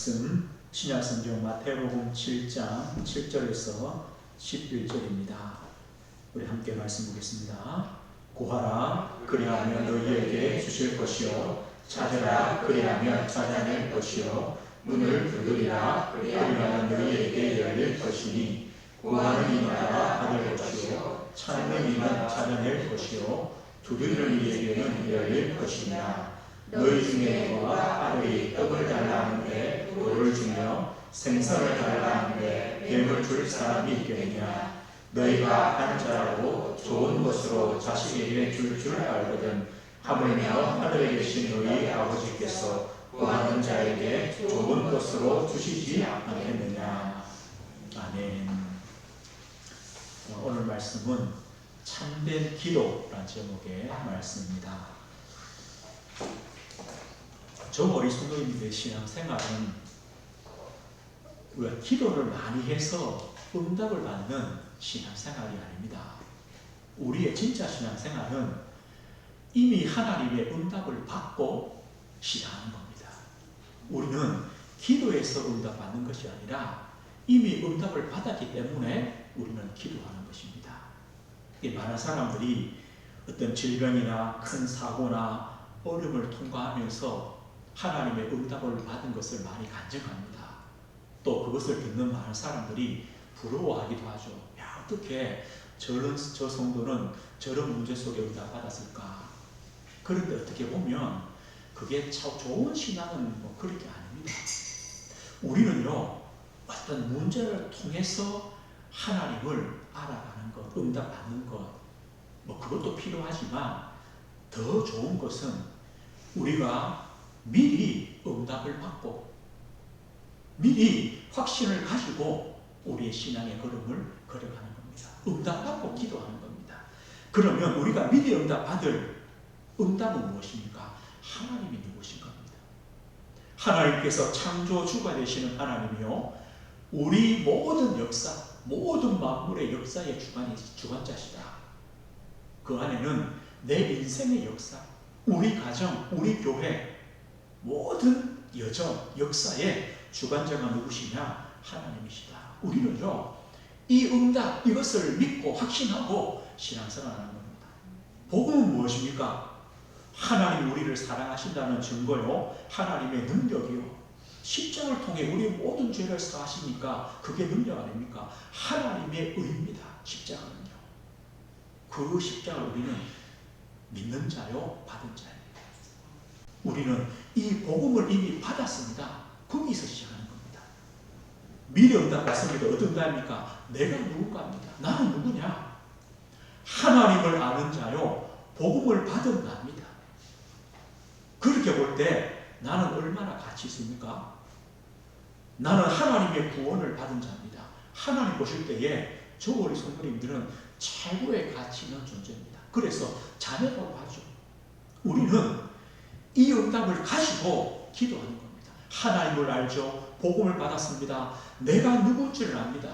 말씀 신약성경 마태복음 7장 7절에서 11절입니다. 우리 함께 말씀 보겠습니다. 구하라 그리하면 너희에게 주실 것이요 찾으라 그리하면 찾아낼 것이요 문을 두드리라 그리하면 너희에게 열릴 것이니 구하는 이마다 받을 것이요 찾는 이는 찾아낼 것이요 두드리는 이에게는 열릴 것이니라. 너희 중에 누가 아들이 떡을 달라 하는데 돌을 주며 생선을 달라 하는데 뱀을 줄 사람이 있겠느냐. 너희가 한 자라도 좋은 것으로 자식에게 줄 알거든 하물며 하늘에 계신 너희 아버지께서 구하는 자에게 좋은 것으로 주시지 않겠느냐. 아멘. 오늘 말씀은 참된 기도라는 제목의 말씀입니다. 저 머리 성도님들의 신앙생활은 우리가 기도를 많이 해서 응답을 받는 신앙생활이 아닙니다. 우리의 진짜 신앙생활은 이미 하나님의 응답을 받고 시작하는 겁니다. 우리는 기도에서 응답받는 것이 아니라 이미 응답을 받았기 때문에 우리는 기도하는 것입니다. 많은 사람들이 어떤 질병이나 큰 사고나 어려움을 통과하면서 하나님의 응답을 받은 것을 많이 간증합니다. 또 그것을 듣는 많은 사람들이 부러워하기도 하죠. 야, 어떻게 저 성도는 저런 문제 속에 응답받았을까? 그런데 어떻게 보면 그게 참 좋은 신앙은 그런 게 아닙니다. 우리는요, 어떤 문제를 통해서 하나님을 알아가는 것, 응답받는 것, 그것도 필요하지만 더 좋은 것은 우리가 미리 응답을 받고 미리 확신을 가지고 우리의 신앙의 걸음을 걸어가는 겁니다. 응답받고 기도하는 겁니다. 그러면 우리가 미리 응답받을 응답은 무엇입니까? 하나님이 누구신 겁니다. 하나님께서 창조주가 되시는 하나님이요, 우리 모든 역사, 모든 만물의 역사의 주관자시다. 그 안에는 내 인생의 역사, 우리 가정, 우리 교회, 모든 여정, 역사의 주관자가 누구시냐? 하나님이시다. 우리는요, 이 응답, 이것을 믿고 확신하고 신앙생활하는 겁니다. 복음은 무엇입니까? 하나님 우리를 사랑하신다는 증거요, 하나님의 능력이요, 십자가를 통해 우리 모든 죄를 사하시니까 그게 능력 아닙니까? 하나님의 의입니다. 십자가는요. 그 십자가를 우리는 믿는 자요, 받은 자입니다. 우리는 이 복음을 이미 받았습니다. 거기서 시작하는 겁니다. 미리 응답 받습니다. 어떤 응답입니까? 내가 누군가입니다. 나는 누구냐? 하나님을 아는 자요, 복음을 받은 자입니다. 그렇게 볼 때 나는 얼마나 가치 있습니까? 나는 하나님의 구원을 받은 자입니다. 하나님 보실 때에 저 우리 성도님들은 최고의 가치 있는 존재입니다. 그래서 자녀라고 하죠. 우리는 이 응답을 가지고 기도하는 겁니다. 하나님을 알죠. 복음을 받았습니다. 내가 누군지를 압니다.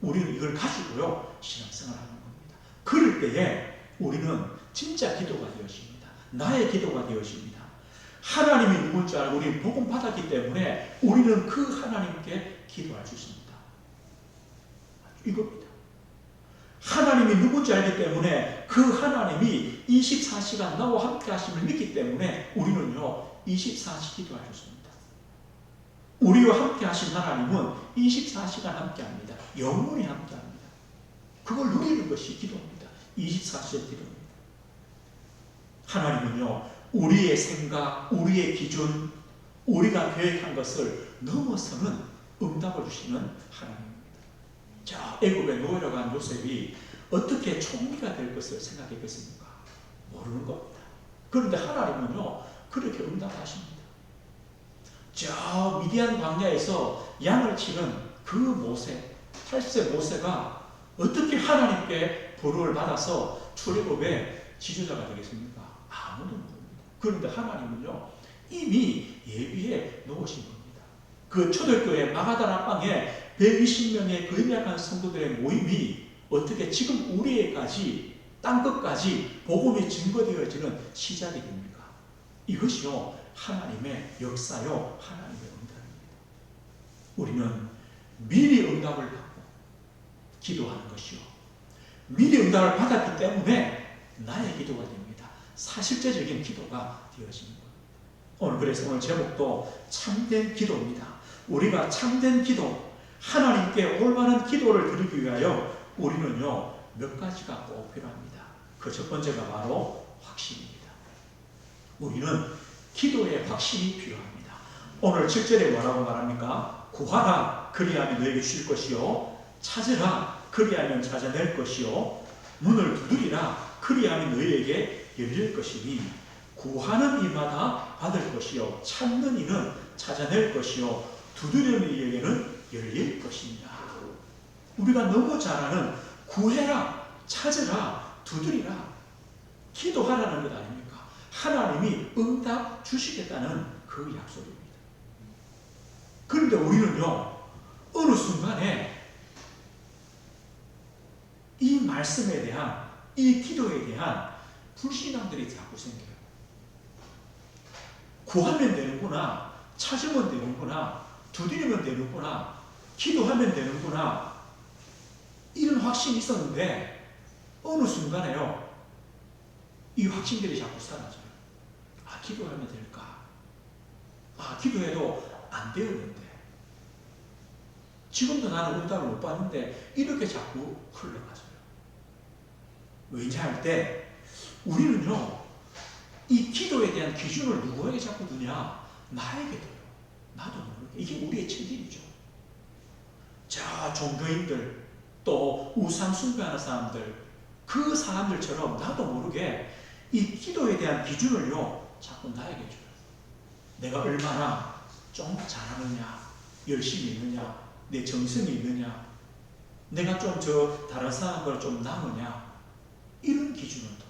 우리는 이걸 가지고요, 신앙생활을 하는 겁니다. 그럴 때에 우리는 진짜 기도가 되어집니다. 나의 기도가 되어집니다. 하나님이 누군지 알고 우리는 복음 받았기 때문에 우리는 그 하나님께 기도할 수 있습니다. 이겁니다. 하나님이 누군지 알기 때문에 그 하나님이 24시간 나와 함께 하심을 믿기 때문에 우리는요, 24시간 기도할 수 있습니다. 우리와 함께 하신 하나님은 24시간 함께 합니다. 영원히 함께 합니다. 그걸 누리는 것이 기도입니다. 24시간 기도입니다. 하나님은요, 우리의 생각, 우리의 기준, 우리가 계획한 것을 넘어서는 응답을 주시는 하나님입니다. 자, 애굽에 노예로 간 요셉이 어떻게 총리가 될 것을 생각했겠습니까? 모르는 겁니다. 그런데 하나님은요, 그렇게 응답하십니다. 저 미디안 광야에서 양을 치는 그 모세, 8세 모세가 어떻게 하나님께 부름을 받아서 출애굽의 지도자가 되겠습니까? 아무도 모릅니다. 그런데 하나님은요, 이미 예비해 놓으신 겁니다. 그 초대교회 마가다라 방에 120명의 거역한 성도들의 모임이 어떻게 지금 우리에까지 땅끝까지 복음이 증거되어지는 시작이 됩니까? 이것이요, 하나님의 역사요, 하나님의 응답입니다. 우리는 미리 응답을 받고 기도하는 것이요. 미리 응답을 받았기 때문에 나의 기도가 됩니다. 사실제적인 기도가 되어집니다. 그래서 오늘 제목도 참된 기도입니다. 우리가 참된 기도, 하나님께 올바른 기도를 드리기 위하여 우리는요, 몇 가지가 꼭 필요합니다. 그 첫 번째가 바로 확신입니다. 우리는 기도에 확신이 필요합니다. 오늘 7절에 뭐라고 말합니까? 구하라, 그리하면 너에게 주실 것이요. 찾으라, 그리하면 찾아낼 것이요. 문을 두드리라, 그리하면 너희에게 열릴 것이니 구하는 이마다 받을 것이요. 찾는 이는 찾아낼 것이요. 두드리는 이에게는 열릴 것입니다. 우리가 너무 잘 아는 구해라, 찾으라, 두드리라, 기도하라는 것 아닙니까? 하나님이 응답 주시겠다는 그 약속입니다. 그런데 우리는요, 어느 순간에 이 말씀에 대한, 이 기도에 대한 불신앙들이 자꾸 생겨요. 구하면 되는구나, 찾으면 되는구나, 두드리면 되는구나, 기도하면 되는구나, 이런 확신이 있었는데 어느 순간에요, 이 확신들이 자꾸 사라져요. 아, 기도하면 될까? 아, 기도해도 안 되었는데, 지금도 나는 응답을 못 받는데, 이렇게 자꾸 흘러가져요. 왜냐 할 때 우리는요, 이 기도에 대한 기준을 누구에게 자꾸 두냐? 나에게 둬요. 나도 모르게. 이게 우리의 체질이죠. 자, 종교인들, 또 우상 숭배하는 사람들, 그 사람들처럼 나도 모르게 이 기도에 대한 기준을요, 자꾸 나에게 줘요. 내가 얼마나 좀 잘하느냐, 열심히 있느냐, 내 정성이 있느냐, 내가 좀 다른 사람보다 좀 나으냐, 이런 기준을 둬요.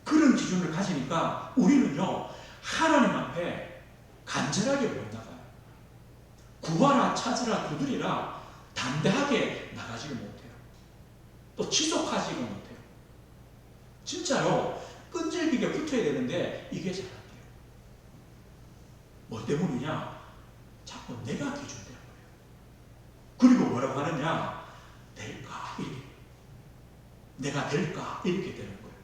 그런 기준을 가지니까 우리는요, 하나님 앞에 간절하게 못 나가요. 구하라, 찾으라, 두드리라, 담대하게 나가지를 못해요. 또 지속하지를 못해요. 진짜로 끈질기게 붙어야 되는데 이게 잘 안 돼요. 뭐 때문이냐? 자꾸 내가 기준되는 거예요. 그리고 뭐라고 하느냐? 될까? 이렇게. 내가 될까? 이렇게 되는 거예요.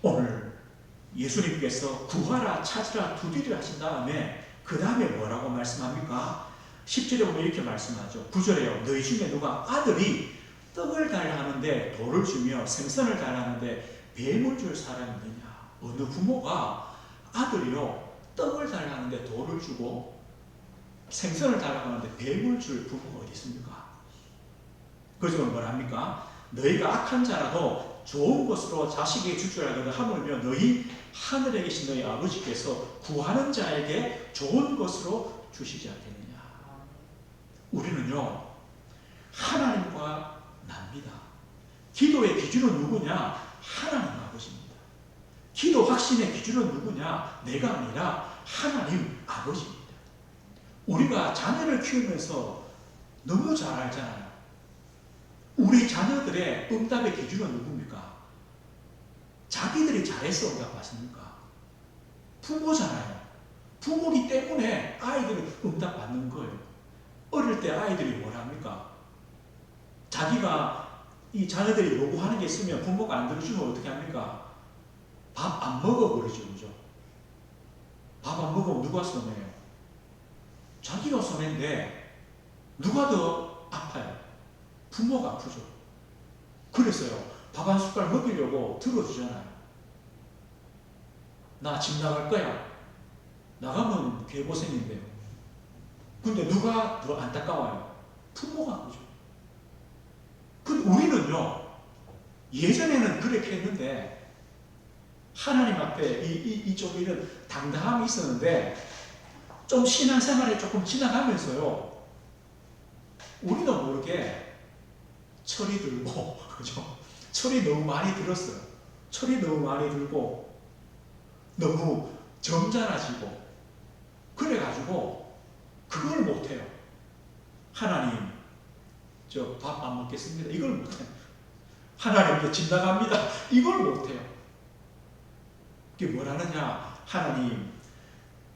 오늘 예수님께서 구하라, 찾으라, 두드리라 하신 다음에 그 다음에 뭐라고 말씀합니까? 10절에 보면 이렇게 말씀하죠. 9절에요. 너희 중에 누가 아들이 떡을 달라 하는데 돌을 주며 생선을 달라 하는데 뱀을 줄 사람이 있느냐? 어느 부모가 아들이요, 떡을 달라 하는데 돌을 주고 생선을 달라고 하는데 뱀을 줄 부모가 어디 있습니까? 그래서 뭐라 합니까? 너희가 악한 자라도 좋은 것으로 자식에게 줄 줄 알거든 하물며 너희 하늘에 계신 너희 아버지께서 구하는 자에게 좋은 것으로 주시지 않겠느냐. 우리는요, 하나님과 납니다. 기도의 기준은 누구냐? 하나님 아버지입니다. 기도 확신의 기준은 누구냐? 내가 아니라 하나님 아버지입니다. 우리가 자녀를 키우면서 너무 잘 알잖아요. 우리 자녀들의 응답의 기준은 누굽니까? 자기들이 잘해서 응답 받습니까? 부모잖아요. 부모기 때문에 아이들은 응답 받는 거예요. 어릴 때 아이들이 뭘 합니까? 자기가 이 자녀들이 요구하는 게 있으면 부모가 안 들어주면 어떻게 합니까? 밥 안 먹어 그러죠. 그죠? 밥 안 먹으면 누가 손해요? 자기가 손해인데 누가 더 아파요? 부모가 아프죠. 그래서요, 밥 한 숟갈 먹이려고 들어주잖아요. 나 집 나갈 거야. 나가면 개고생인데요. 근데 누가 더 안타까워요? 부모가 아프죠. 근데 우리는요, 예전에는 그렇게 했는데 하나님 앞에 좀 이런 당당함이 있었는데 좀 신앙생활에 조금 지나가면서요, 우리도 모르게 철이 들고, 그죠? 철이 너무 많이 들었어요. 철이 너무 많이 들고, 너무 점잖아지고, 그래가지고, 그걸 못해요. 하나님, 저 밥 안 먹겠습니다. 이걸 못해요. 하나님께 집 나갑니다. 이걸 못해요. 이게 뭘 하느냐? 하나님,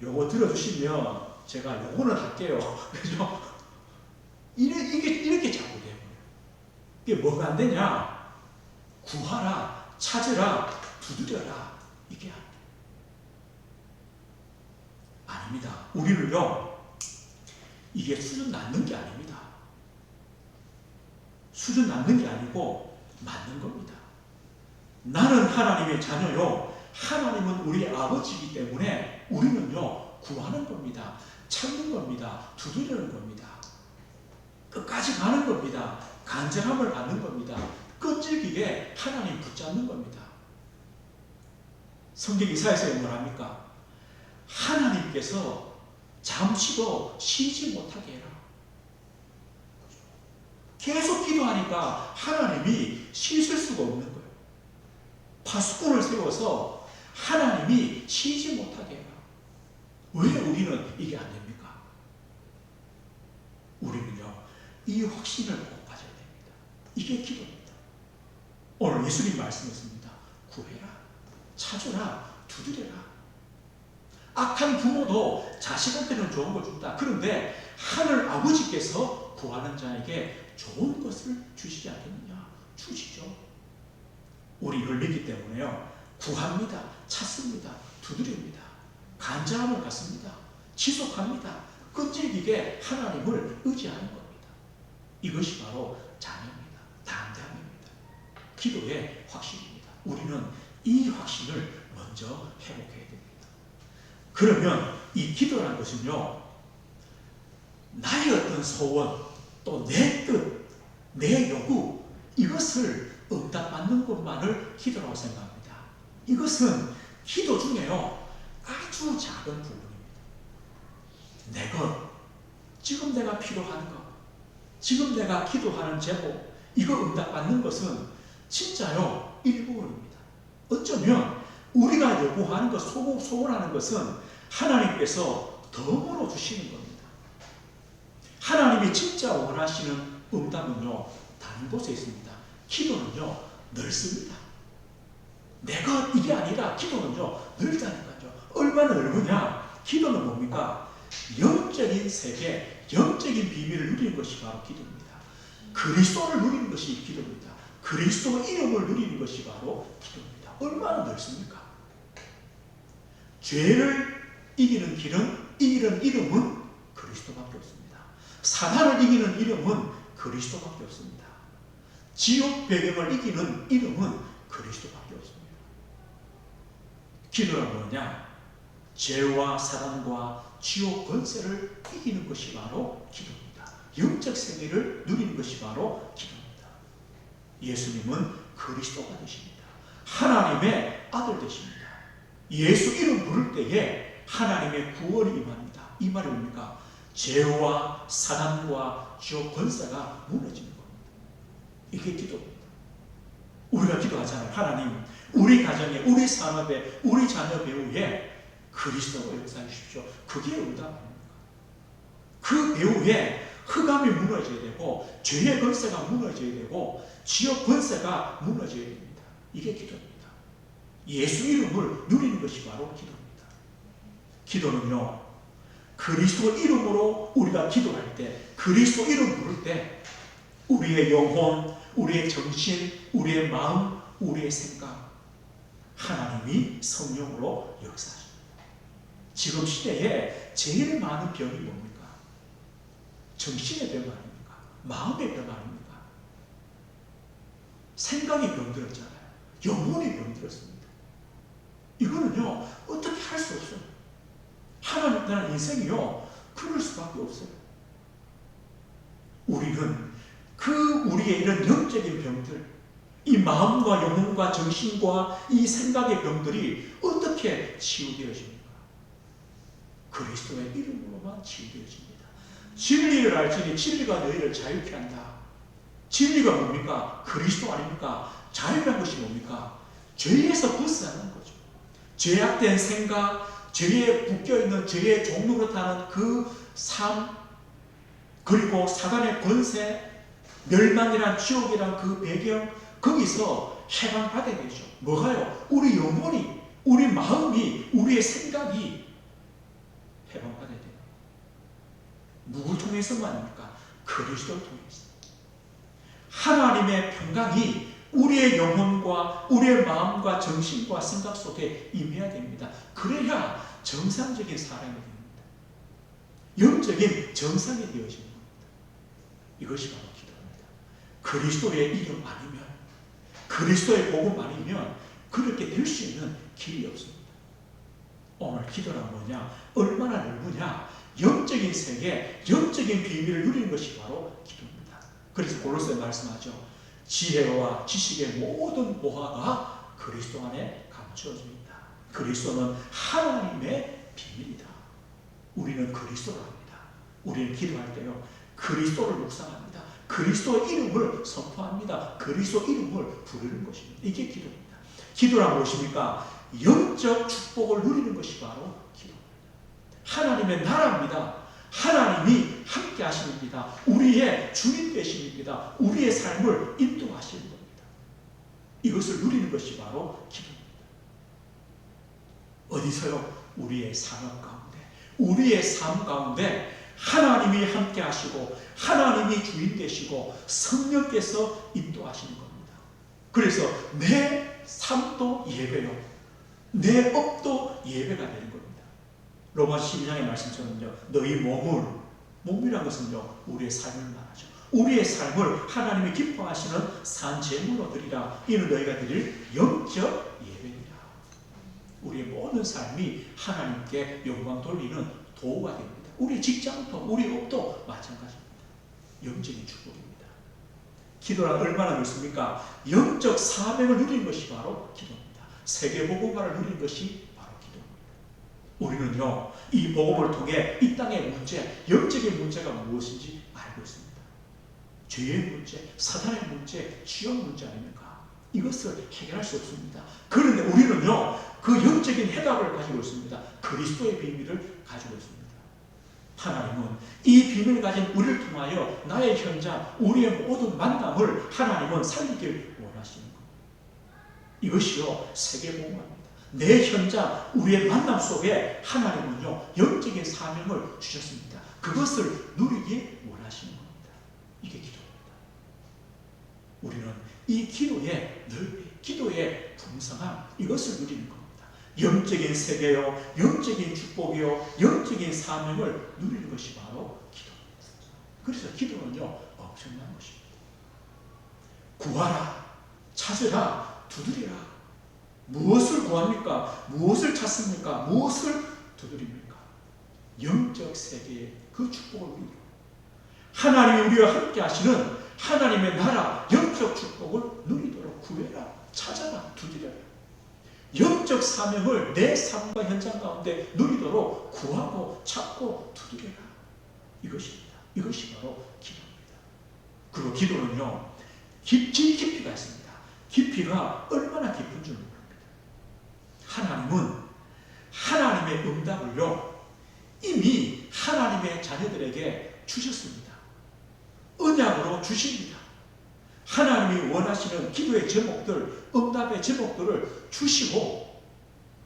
요거 들어주시면 제가 요거는 할게요. 그죠? 이렇게 자꾸 돼요. 이게 뭐가 안 되냐? 구하라, 찾으라, 두드려라. 이게 안 돼. 아닙니다. 우리는요, 이게 수준 낮는 게 아닙니다. 수준 낮는 게 아니고 맞는 겁니다. 나는 하나님의 자녀요. 하나님은 우리의 아버지이기 때문에 우리는요, 구하는 겁니다. 찾는 겁니다. 두드리는 겁니다. 끝까지 가는 겁니다. 간절함을 갖는 겁니다. 끈질기게 하나님 붙잡는 겁니다. 성경 이사야서에 뭐랍니까? 하나님께서 잠시도 쉬지 못하게 해라. 계속 기도하니까 하나님이 쉬실 수가 없는 거예요. 파수꾼을 세워서 하나님이 쉬지 못하게 해라. 왜 우리는 이게 안 됩니까? 우리는요, 이 확신을 꼭 가져야 됩니다. 이게 기도입니다. 오늘 예수님 말씀했습니다. 구해라, 찾으라, 두드려라. 악한 부모도 자식한테는 좋은 걸 준다. 그런데 하늘 아버지께서 구하는 자에게 좋은 것을 주시지 않겠느냐? 주시죠. 우리 이걸 믿기 때문에요, 구합니다, 찾습니다, 두드립니다, 간절함을 갖습니다, 지속합니다, 끈질기게 하나님을 의지하는 겁니다. 이것이 바로 자녀입니다. 담대함입니다. 기도의 확신입니다. 우리는 이 확신을 먼저 회복해야 됩니다. 그러면 이 기도라는 것은요, 나의 어떤 소원, 또 내 뜻, 내 요구, 이것을 응답받는 것만을 기도라고 생각합니다. 이것은 기도 중에요, 아주 작은 부분입니다. 내 것, 지금 내가 필요한 것, 지금 내가 기도하는 제목, 이거 응답받는 것은 진짜요, 일부분입니다. 어쩌면 우리가 요구하는 것, 소원하는 것은 하나님께서 덤으로 주시는 겁니다. 하나님이 진짜 원하시는 응답은요, 다른 곳에 있습니다. 기도는요, 넓습니다. 내가 이게 아니라 기도는요, 넓다니까요. 얼마나 넓으냐? 기도는 뭡니까? 영적인 세계, 영적인 비밀을 누리는 것이 바로 기도입니다. 그리스도를 누리는 것이 기도입니다. 그리스도의 이름을 누리는 것이 바로 기도입니다. 얼마나 넓습니까? 죄를 이기는 길은, 이기는 이름은 그리스도밖에 없습니다. 사단을 이기는 이름은 그리스도밖에 없습니다. 지옥 배경을 이기는 이름은 그리스도밖에 없습니다. 기도란 뭐냐? 죄와 사단과 지옥 권세를 이기는 것이 바로 기도입니다. 영적 세계를 누리는 것이 바로 기도입니다. 예수님은 그리스도가 되십니다. 하나님의 아들 되십니다. 예수 이름 부를 때에 하나님의 구원이 임합니다. 이 말이 뭡니까? 죄와 사단과 지옥 권세가 무너지는 겁니다. 이게 기도입니다. 우리가 기도하잖아요. 하나님, 우리 가정에, 우리 산업에, 우리 자녀 배후에 그리스도가 역사해 주십시오. 그게 응답 아닙니까? 그 배후에 흑암이 무너져야 되고, 죄의 권세가 무너져야 되고, 지옥 권세가 무너져야 됩니다. 이게 기도입니다. 예수 이름을 누리는 것이 바로 기도입니다. 기도는요, 그리스도 이름으로 우리가 기도할 때, 그리스도 이름 부를 때 우리의 영혼, 우리의 정신, 우리의 마음, 우리의 생각, 하나님이 성령으로 역사하십니다. 지금 시대에 제일 많은 병이 뭡니까? 정신의 병 아닙니까? 마음의 병 아닙니까? 생각이 병들었잖아요. 영혼이 병들었습니다. 이거는요, 어떻게 할 수 없어요. 하나님 나라는 인생이요, 그럴 수밖에 없어요. 우리는 우리의 이런 영적인 병들, 이 마음과 영혼과 정신과 이 생각의 병들이 어떻게 치유되어집니까? 그리스도의 이름으로만 치유되어집니다. 진리를 알지니 진리가 너희를 자유케 한다. 진리가 뭡니까? 그리스도 아닙니까? 자유란 것이 뭡니까? 죄에서 벗어나는 거죠. 죄악된 생각, 죄에 묶여있는 죄의 종로로 타는 그 삶, 그리고 사단의 권세, 멸망이란 지옥이란 그 배경, 거기서 해방받아야 되죠. 뭐가요? 우리 영혼이, 우리 마음이, 우리의 생각이 해방받아야 돼요. 누굴 통해서만입니까? 그리스도를 통해서. 하나님의 평강이 우리의 영혼과 우리의 마음과 정신과 생각 속에 임해야 됩니다. 그래야 정상적인 사람이 됩니다. 영적인 정상이 되어지는 겁니다. 이것이 바로 기도입니다. 그리스도의 이름 아니면, 그리스도의 복음 아니면 그렇게 될 수 있는 길이 없습니다. 오늘 기도란 뭐냐? 얼마나 넓으냐? 영적인 세계, 영적인 비밀을 누리는 것이 바로 기도입니다. 그래서 골로새에 말씀하죠. 지혜와 지식의 모든 보화가 그리스도 안에 감추어져 있다. 그리스도는 하나님의 비밀이다. 우리는 그리스도를 합니다. 우리는 기도할 때요, 그리스도를 묵상합니다. 그리스도의 이름을 선포합니다. 그리스도 이름을 부르는 것입니다. 이게 기도입니다. 기도란 무엇입니까? 영적 축복을 누리는 것이 바로 기도입니다. 하나님의 나라입니다. 하나님이 함께 하십니다. 우리의 주인 되십니다. 우리의 삶을 인도하시는 겁니다. 이것을 누리는 것이 바로 기도입니다. 어디서요? 우리의 산업 가운데, 우리의 삶 가운데 하나님이 함께 하시고 하나님이 주인 되시고 성령께서 인도하시는 겁니다. 그래서 내 삶도 예배요, 내 업도 예배가 되는 겁니다. 로마 12장의 말씀처럼요, 너희 몸이란 것은요, 우리의 삶을 말하죠. 우리의 삶을 하나님이 기뻐하시는 산 제물로 드리라. 이는 너희가 드릴 영적 예배니라. 우리의 모든 삶이 하나님께 영광 돌리는 도구가 됩니다. 우리 직장도, 우리 업도 마찬가지입니다. 영적인 축복입니다. 기도란 얼마나 넓습니까? 영적 사명을 누리는 것이 바로 기도입니다. 세계복음화를 누리는 것이 바로 기도입니다. 우리는요, 이 복음을 통해 이 땅의 문제, 영적인 문제가 무엇인지 알고 있습니다. 죄의 문제, 사단의 문제, 지옥 문제 아닙니까? 이것을 해결할 수 없습니다. 그런데 우리는요, 그 영적인 해답을 가지고 있습니다. 그리스도의 비밀을 가지고 있습니다. 하나님은 이 비밀을 가진 우리를 통하여 나의 현장, 우리의 모든 만남을 하나님은 살리길 원하시는 겁니다. 이것이요, 세계복음화입니다. 내 현장, 우리의 만남 속에 하나님은요, 영적인 사명을 주셨습니다. 그것을 누리기 원하시는 겁니다. 이게 기도입니다. 우리는 이 기도의 넓이, 기도의 풍성함, 이것을 누리는 겁니다. 영적인 세계요, 영적인 축복이요, 영적인 사명을 누리는 것이 바로 기도입니다. 그래서 기도는요, 엄청난 것입니다. 구하라, 찾으라, 두드리라. 무엇을 구합니까? 무엇을 찾습니까? 무엇을 두드립니까? 영적 세계의 그 축복을 누리고, 하나님이 우리와 함께 하시는 하나님의 나라, 영적 축복을 누리도록 구해라, 찾아라, 두드려라. 영적 사명을 내 삶과 현장 가운데 누리도록 구하고 찾고 두드려라. 이것입니다. 이것이 바로 기도입니다. 그리고 기도는요, 깊이가 있습니다. 깊이가 얼마나 깊은 줄 모릅니다. 하나님은 하나님의 응답을요, 이미 하나님의 자녀들에게 주셨습니다. 언약으로 주십니다. 하나님이 원하시는 기도의 제목들, 응답의 제목들을 주시고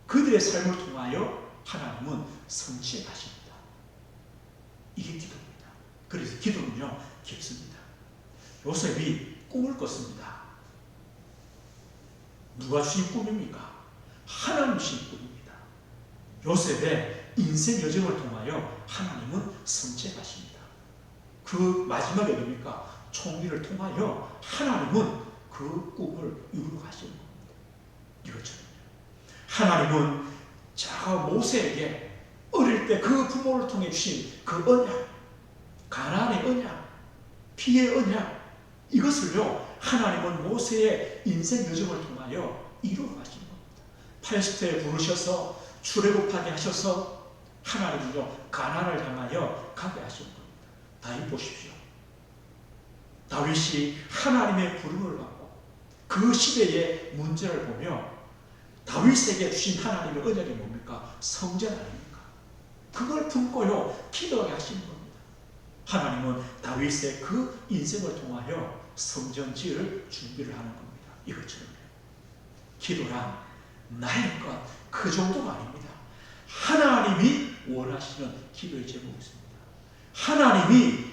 그들의 삶을 통하여 하나님은 성취해 가십니다. 이게 기도입니다. 그래서 기도는요, 깊습니다. 요셉이 꿈을 꿨습니다. 누가 주신 꿈입니까? 하나님 주신 꿈입니다. 요셉의 인생 여정을 통하여 하나님은 성취해 가십니다. 그 마지막에 뭡니까? 총리를 통하여 하나님은 그 꿈을 이루어 가시는 겁니다. 이것처럼요, 하나님은 자 모세에게 어릴 때 그 부모를 통해 주신 그 언약, 가나안의 언약, 피의 언약, 이것을요, 하나님은 모세의 인생 여정을 통하여 이루어 가시는 겁니다. 80세에 부르셔서 출애굽하게 하셔서 하나님은요, 가나안을 향하여 가게 하시는 겁니다. 다윗 보십시오. 다윗이 하나님의 부름을 받고 그 시대의 문제를 보며 다윗에게 주신 하나님의 언약이 뭡니까? 성전 아닙니까? 그걸 품고요, 기도하게 하시는 겁니다. 하나님은 다윗의 그 인생을 통하여 성전 지을 준비를 하는 겁니다. 이것처럼요, 기도란 나의 것, 그 정도가 아닙니다. 하나님이 원하시는 기도의 제목이 있습니다. 하나님이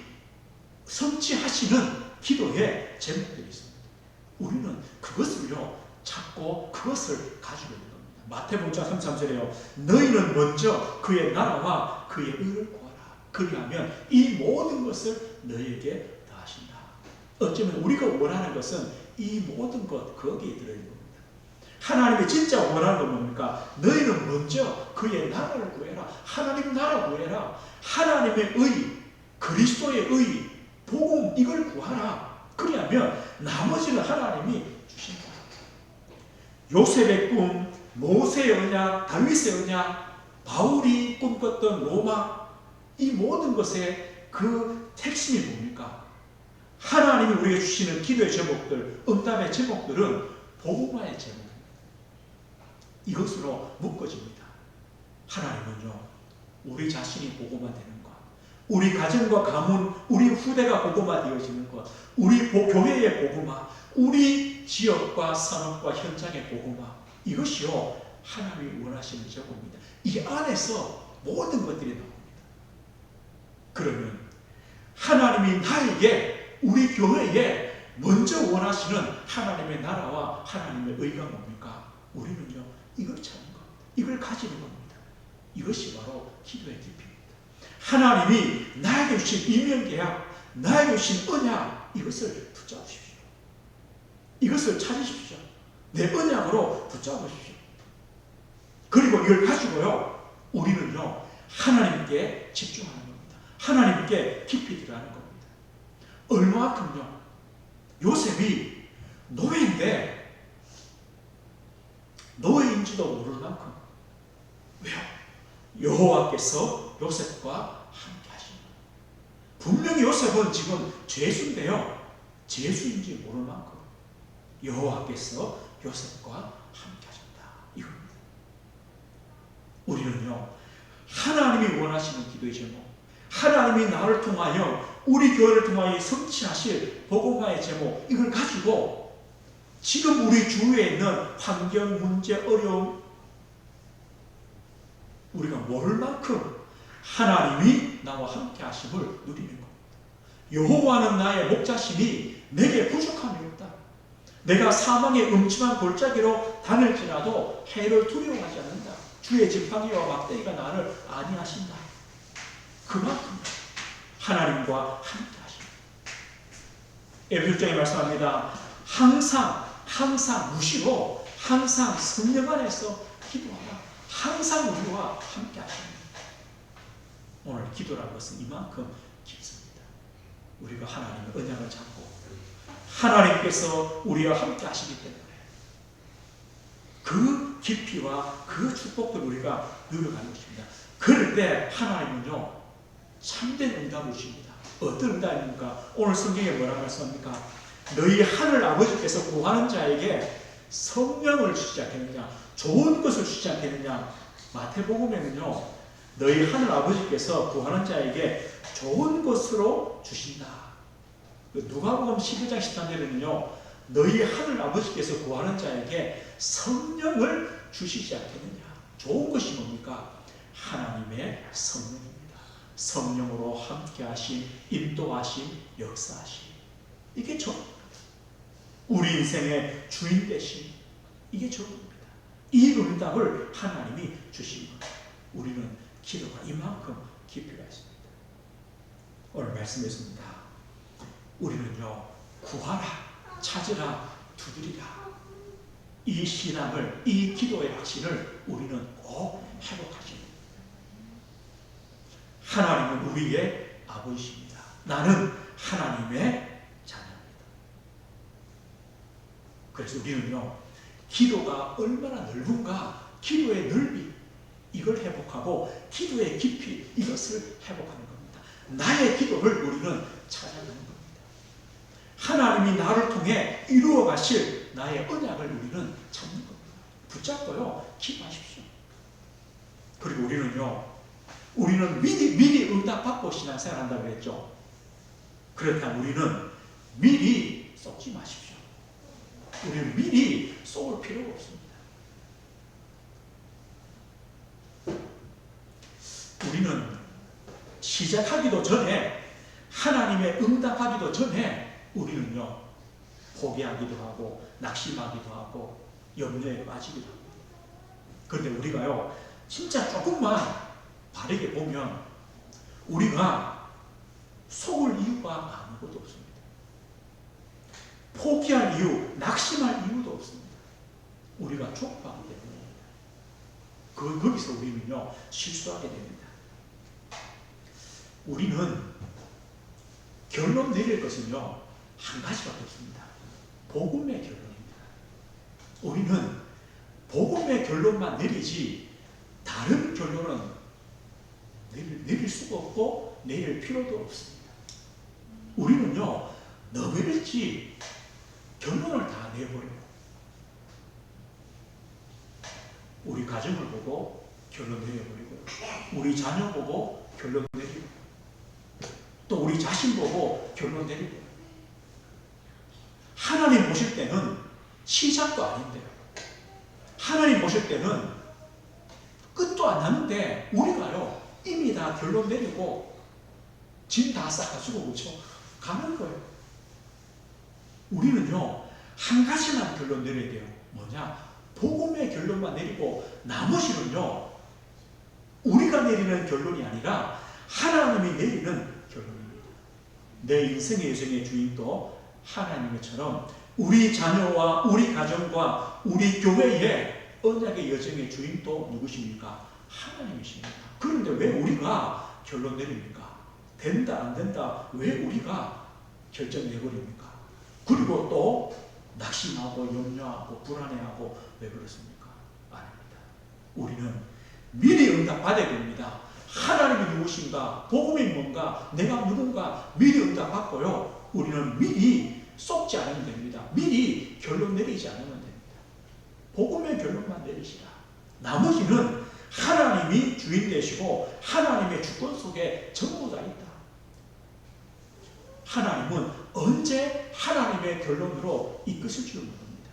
성취하시는 기도의 제목들이 있습니다. 우리는 그것을요 찾고 그것을 가지고 있는 겁니다. 마태복음 3:3절에요. 너희는 먼저 그의 나라와 그의 의를 구하라. 그리하면 이 모든 것을 너희에게 더하신다. 어쩌면 우리가 원하는 것은 이 모든 것 거기에 들어있는 겁니다. 하나님이 진짜 원하는 건 뭡니까? 너희는 먼저 그의 나라를 구해라. 하나님 나라 구해라. 하나님의 의, 그리스도의 의, 복음 이걸 구하라. 그리하면 나머지는 하나님이 주신다. 요셉의 꿈, 모세의 언약, 다윗의 언약, 바울이 꿈꿨던 로마, 이 모든 것의 그 핵심이 뭡니까? 하나님이 우리에게 주시는 기도의 제목들, 응답의 제목들은 복음화의 제목입니다. 이것으로 묶어집니다. 하나님은요, 우리 자신이 복음화되는 것, 우리 가정과 가문, 우리 후대가 복음화되어지는 것, 우리 교회의 복음화, 우리 지역과 산업과 현장의 복음화, 이것이요 하나님이 원하시는 제목입니다. 이 안에서 모든 것들이 나옵니다. 그러면 하나님이 나에게, 우리 교회에 먼저 원하시는 하나님의 나라와 하나님의 의가 뭡니까? 우리는요 이걸 찾는 겁니다. 이걸 가지는 겁니다. 이것이 바로 기도의 깊이입니다. 하나님이 나에게 주신 이면계약, 나에게 주신 언약, 이것을 붙잡으십시오. 이것을 찾으십시오. 내 언약으로 붙잡으십시오. 그리고 이걸 가지고요 우리는요 하나님께 집중하는 겁니다. 하나님께 깊이 들어가는 겁니다. 얼마큼요? 요셉이 노예인데 노예인지도 모를 만큼, 왜요? 여호와께서 요셉과 함께 하십니다. 분명히 요셉은 지금 죄수인데요, 죄수인지 모를 만큼 여호와께서 요셉과 함께 하셨다, 이겁니다. 우리는요 하나님이 원하시는 기도의 제목, 하나님이 나를 통하여 우리 교회를 통하여 성취하실 복음화의 제목, 이걸 가지고 지금 우리 주위에 있는 환경, 문제, 어려움, 우리가 모를 만큼 하나님이 나와 함께 하심을 누리는 겁니다. 여호와는 나의 목자시니 내게 부족함이 없다. 내가 사망의 음침한 골짜기로 다닐지라도 해를 두려워하지 않는다. 주의 지팡이와 막대기가 나를 안위하신다. 그만큼 하나님과 함께 하십니다. 에베소서에 말씀합니다. 항상 무시로 항상 성령 안에서 기도하라. 항상 우리와 함께 하십니다. 오늘 기도라는 것은 이만큼 깊습니다. 우리가 하나님의 언약을 잡고 하나님께서 우리와 함께 하시기 때문에 그 깊이와 그 축복을 우리가 누려가는 것입니다. 그럴 때 하나님은요 참된 응답을 주십니다. 어떤 응답입니까? 오늘 성경에 뭐라고 말씀합니까? 너희 하늘 아버지께서 구하는 자에게 성령을 주시지 않겠느냐, 좋은 것을 주시지 않겠느냐. 마태복음에는요 너희 하늘 아버지께서 구하는 자에게 좋은 것으로 주신다. 누가복음 12장 13절에는요 너희 하늘 아버지께서 구하는 자에게 성령을 주시지 않겠느냐. 좋은 것이 뭡니까? 하나님의 성령입니다. 성령으로 함께 하신, 인도하신, 역사하신, 이게 좋은, 우리 인생의 주인 되신, 이게 좋습니다. 이 응답을 하나님이 주신 것, 우리는 기도가 이만큼 깊이가 있습니다. 오늘 말씀했습니다. 우리는요 구하라, 찾으라, 두드리라, 이 신앙을, 이 기도의 확신을 우리는 꼭 회복하십니다. 하나님은 우리의 아버지십니다. 나는 하나님의 자녀입니다. 그래서 우리는요 기도가 얼마나 넓은가, 기도의 넓이, 이걸 회복하고 기도의 깊이, 이것을 회복하는 겁니다. 나의 기도를 우리는 찾아가는 겁니다. 하나님이 나를 통해 이루어 가실 나의 언약을 우리는 찾는 겁니다. 붙잡고요 기도하십시오. 그리고 우리는 미리 응답받고 신앙생활 한다고 했죠. 그렇다면 우리는 미리 쏟지 마십시오. 우리는 미리 쏟을 필요가 없습니다. 우리는 시작하기도 전에, 하나님의 응답하기도 전에 우리는요 포기하기도 하고 낙심하기도 하고 염려에 빠지기도 합니다. 그런데 우리가요 진짜 조금만 바르게 보면 우리가 속을 이유가 아무것도 없습니다. 포기할 이유, 낙심할 이유도 없습니다. 우리가 족하기 때문에 거기서 우리는요 실수하게 됩니다. 우리는 결론 내릴 것은요 한 가지밖에 없습니다. 복음의 결론입니다. 우리는 복음의 결론만 내리지 다른 결론은 내릴 수가 없고 내릴 필요도 없습니다. 우리는요 너무 일찍 결론을 다 내버려요. 우리 가정을 보고 결론 내려버리고, 우리 자녀 보고 결론 내리고, 또 우리 자신 보고 결론 내리고. 하나님 보실 때는 시작도 아닌데요. 하나님 보실 때는 끝도 안 나는데 우리가요 이미 다 결론 내리고 짐 다 싸가지고 그렇죠? 가는 거예요. 우리는요 한 가지만 결론 내려야 돼요. 뭐냐? 복음의 결론만 내리고 나머지는요 우리가 내리는 결론이 아니라 하나님이 내리는 결론입니다. 내 인생의 여정의 주인도 하나님처럼 우리 자녀와 우리 가정과 우리 교회의 언약의 여정의 주인도 누구십니까? 하나님이십니다. 그런데 왜 우리가 결론 내립니까? 된다 안 된다 왜 우리가 결정 내버립니까? 그리고 또 낙심하고 염려하고 불안해하고 왜 그렇습니까? 아닙니다. 우리는 미리 응답받아야 됩니다. 하나님이 누구신가? 복음이 뭔가? 내가 누군가? 미리 응답받고요. 우리는 미리 쏟지 않으면 됩니다. 미리 결론 내리지 않으면 됩니다. 복음의 결론만 내리시라. 나머지는 하나님이 주인 되시고 하나님의 주권 속에 전부 다 있다. 하나님은 언제 하나님의 결론으로 이끄실 줄 모릅니다.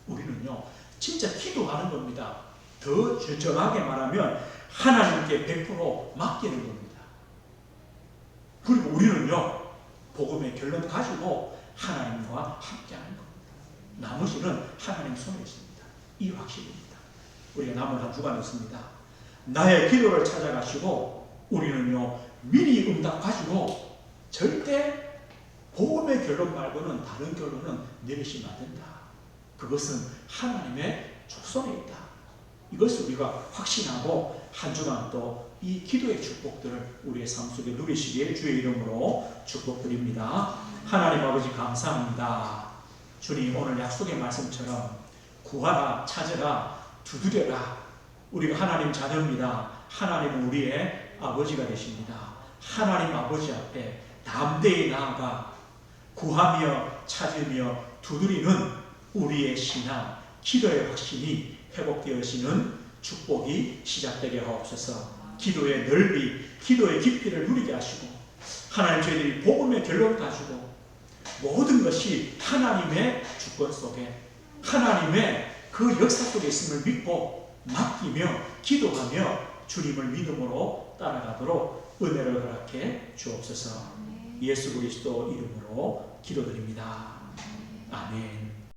우리는요 진짜 기도하는 겁니다. 더 정확하게 말하면 하나님께 100% 맡기는 겁니다. 그리고 우리는요 복음의 결론 가지고 하나님과 함께하는 겁니다. 나머지는 하나님 손에 있습니다. 이 확신입니다. 우리가 남은 한 주간 있습니다. 나의 기도를 찾아가시고 우리는요 미리 응답 가지고 절대 복음의 결론 말고는 다른 결론은 내리시면 안 된다. 그것은 하나님의 족속에 있다. 이것을 우리가 확신하고 한 주간 또 이 기도의 축복들을 우리의 삶 속에 누리시기에 주의 이름으로 축복드립니다. 하나님 아버지 감사합니다. 주님 오늘 약속의 말씀처럼 구하라, 찾으라, 두드려라. 우리가 하나님 자녀입니다. 하나님은 우리의 아버지가 되십니다. 하나님 아버지 앞에 담대히 나아가 구하며 찾으며 두드리는 우리의 신앙, 기도의 확신이 회복되어지는 축복이 시작되게 하옵소서. 기도의 넓이, 기도의 깊이를 누리게 하시고 하나님 저희들이 복음의 결론 가지고 모든 것이 하나님의 주권 속에 하나님의 그 역사 속에 있음을 믿고 맡기며 기도하며 주님을 믿음으로 따라가도록 은혜를 허락해 주옵소서. 예수 그리스도 이름으로 기도드립니다. 아멘.